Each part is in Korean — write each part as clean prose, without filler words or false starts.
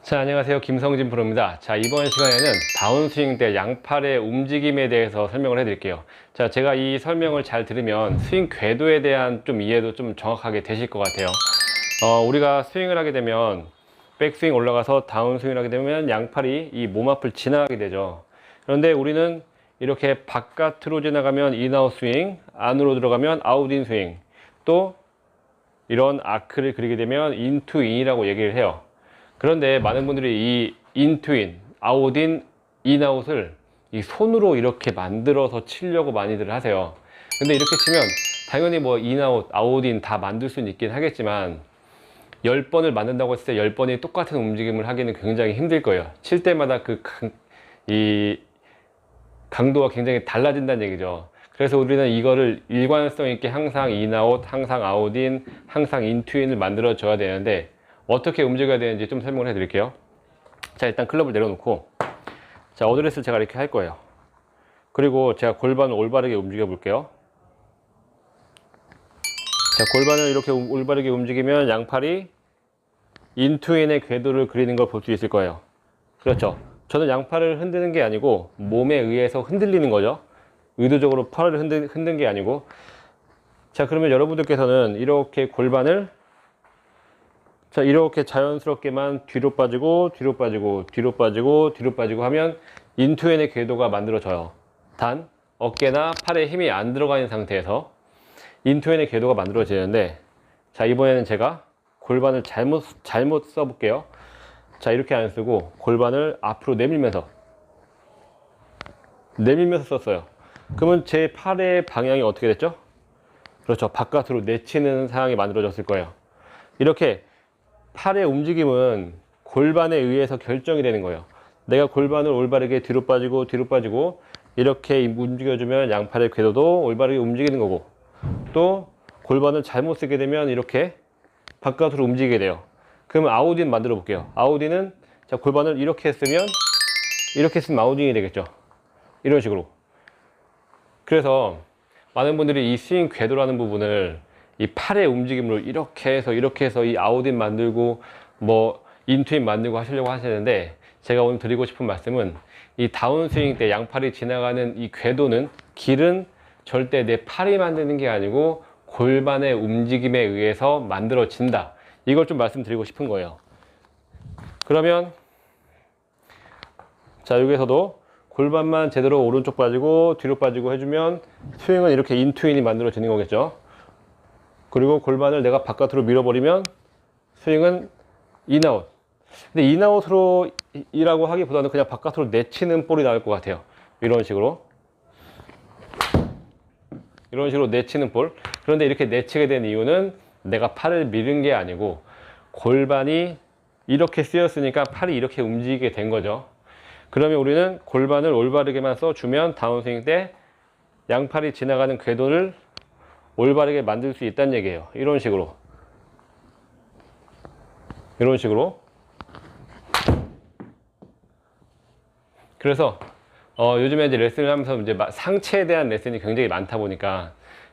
자, 안녕하세요. 김성진 프로입니다. 자, 이번 시간에는 다운스윙 때 양팔의 움직임에 대해서 설명을 해드릴게요. 자, 제가 이 설명을 잘 들으면 스윙 궤도에 대한 좀 이해도 좀 정확하게 되실 것 같아요. 우리가 스윙을 하게 되면 백스윙 올라가서 다운스윙을 하게 되면 양팔이 이 몸 앞을 지나가게 되죠. 그런데 우리는 이렇게 바깥으로 지나가면 인아웃 스윙, 안으로 들어가면 아웃인 스윙, 또 이런 아크를 그리게 되면 인투인이라고 얘기를 해요. 그런데 많은 분들이 이 인투인, 아웃인, 인아웃을 이 손으로 이렇게 만들어서 치려고 많이들 하세요. 근데 이렇게 치면 당연히 뭐 인아웃, 아웃인 다 만들 수는 있긴 하겠지만 10번을 만든다고 했을 때 10번이 똑같은 움직임을 하기는 굉장히 힘들 거예요. 칠 때마다 이 강도가 굉장히 달라진다는 얘기죠. 그래서 우리는 이거를 일관성 있게 항상 인아웃, 항상 아웃인, 항상 인투인을 만들어 줘야 되는데 어떻게 움직여야 되는지 좀 설명을 해 드릴게요. 자, 일단 클럽을 내려놓고, 자, 어드레스를 제가 이렇게 할 거예요. 그리고 제가 골반을 올바르게 움직여 볼게요. 자, 골반을 이렇게 올바르게 움직이면 양팔이 인투인의 궤도를 그리는 걸 볼 수 있을 거예요. 그렇죠. 저는 양팔을 흔드는 게 아니고 몸에 의해서 흔들리는 거죠. 의도적으로 팔을 흔든 게 아니고. 자, 그러면 여러분들께서는 이렇게 골반을, 자, 이렇게 자연스럽게만 뒤로 빠지고 뒤로 빠지고 뒤로 빠지고 뒤로 빠지고 하면 인투인의 궤도가 만들어져요. 단 어깨나 팔에 힘이 안 들어가 있는 상태에서 인투인의 궤도가 만들어지는데, 자, 이번에는 제가 골반을 잘못 써볼게요. 자, 이렇게 안 쓰고 골반을 앞으로 내밀면서 썼어요. 그러면 제 팔의 방향이 어떻게 됐죠? 그렇죠. 바깥으로 내치는 상황이 만들어졌을 거예요. 이렇게 팔의 움직임은 골반에 의해서 결정이 되는 거예요. 내가 골반을 올바르게 뒤로 빠지고 이렇게 움직여주면 양팔의 궤도도 올바르게 움직이는 거고, 또 골반을 잘못 쓰게 되면 이렇게 바깥으로 움직이게 돼요. 그러면 아웃인 만들어 볼게요. 아웃인은, 자, 골반을 이렇게 쓰면 아웃인이 되겠죠. 이런 식으로. 그래서 많은 분들이 이 스윙 궤도라는 부분을 이 팔의 움직임으로 이렇게 해서 이 아웃인 만들고 뭐 인투인 만들고 하시려고 하시는데, 제가 오늘 드리고 싶은 말씀은 이 다운스윙 때 양팔이 지나가는 이 궤도는, 길은 절대 내 팔이 만드는 게 아니고 골반의 움직임에 의해서 만들어진다. 이걸 좀 말씀드리고 싶은 거예요. 그러면, 자, 여기서도 골반만 제대로 오른쪽 빠지고 뒤로 빠지고 해주면 스윙은 이렇게 인투인이 만들어지는 거겠죠. 그리고 골반을 내가 바깥으로 밀어버리면 스윙은 인아웃. 근데 인아웃으로 이라고 하기보다는 그냥 바깥으로 내치는 볼이 나올 것 같아요. 이런 식으로 내치는 볼. 그런데 이렇게 내치게 된 이유는 내가 팔을 밀은 게 아니고 골반이 이렇게 쓰였으니까 팔이 이렇게 움직이게 된 거죠. 그러면 우리는 골반을 올바르게만 써주면 다운스윙 때 양팔이 지나가는 궤도를 올바르게 만들 수 있다는 얘기예요. 이런 식으로. 그래서 요즘에 이제 레슨을 하면서 이제 상체에 대한 레슨이 굉장히 많다 보니까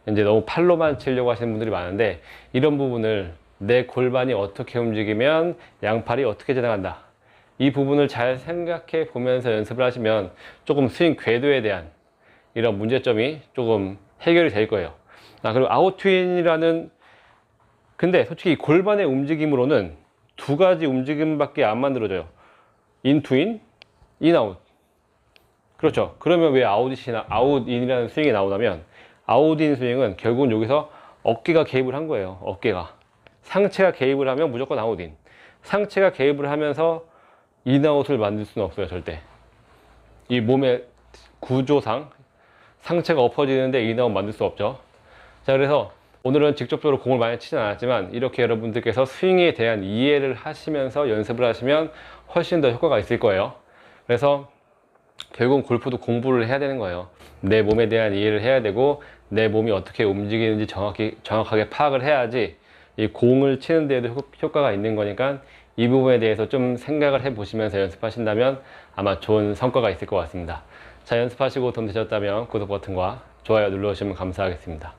이제 너무 팔로만 치려고 하시는 분들이 많은데, 이런 부분을 내 골반이 어떻게 움직이면 양팔이 어떻게 지나간다, 이 부분을 잘 생각해 보면서 연습을 하시면 조금 스윙 궤도에 대한 이런 문제점이 조금 해결이 될 거예요. 그리고 아웃트윈이라는, 근데 솔직히 골반의 움직임으로는 두 가지 움직임밖에 안 만들어져요. 인투인, 인아웃. 그렇죠. 그러면 왜 아웃인이라는 스윙이 나오냐면, 아웃인 스윙은 결국은 여기서 어깨가 개입을 한 거예요. 어깨가. 상체가 개입을 하면 무조건 아웃인. 상체가 개입을 하면서 인아웃을 만들 수는 없어요, 절대. 이 몸의 구조상 상체가 엎어지는데 인아웃 만들 수 없죠. 자, 그래서 오늘은 직접적으로 공을 많이 치진 않았지만 이렇게 여러분들께서 스윙에 대한 이해를 하시면서 연습을 하시면 훨씬 더 효과가 있을 거예요. 그래서 결국은 골프도 공부를 해야 되는 거예요. 내 몸에 대한 이해를 해야 되고 내 몸이 어떻게 움직이는지 정확하게 파악을 해야지 이 공을 치는 데에도 효과가 있는 거니까, 이 부분에 대해서 좀 생각을 해 보시면서 연습하신다면 아마 좋은 성과가 있을 것 같습니다. 자, 연습하시고 도움 되셨다면 구독 버튼과 좋아요 눌러주시면 감사하겠습니다.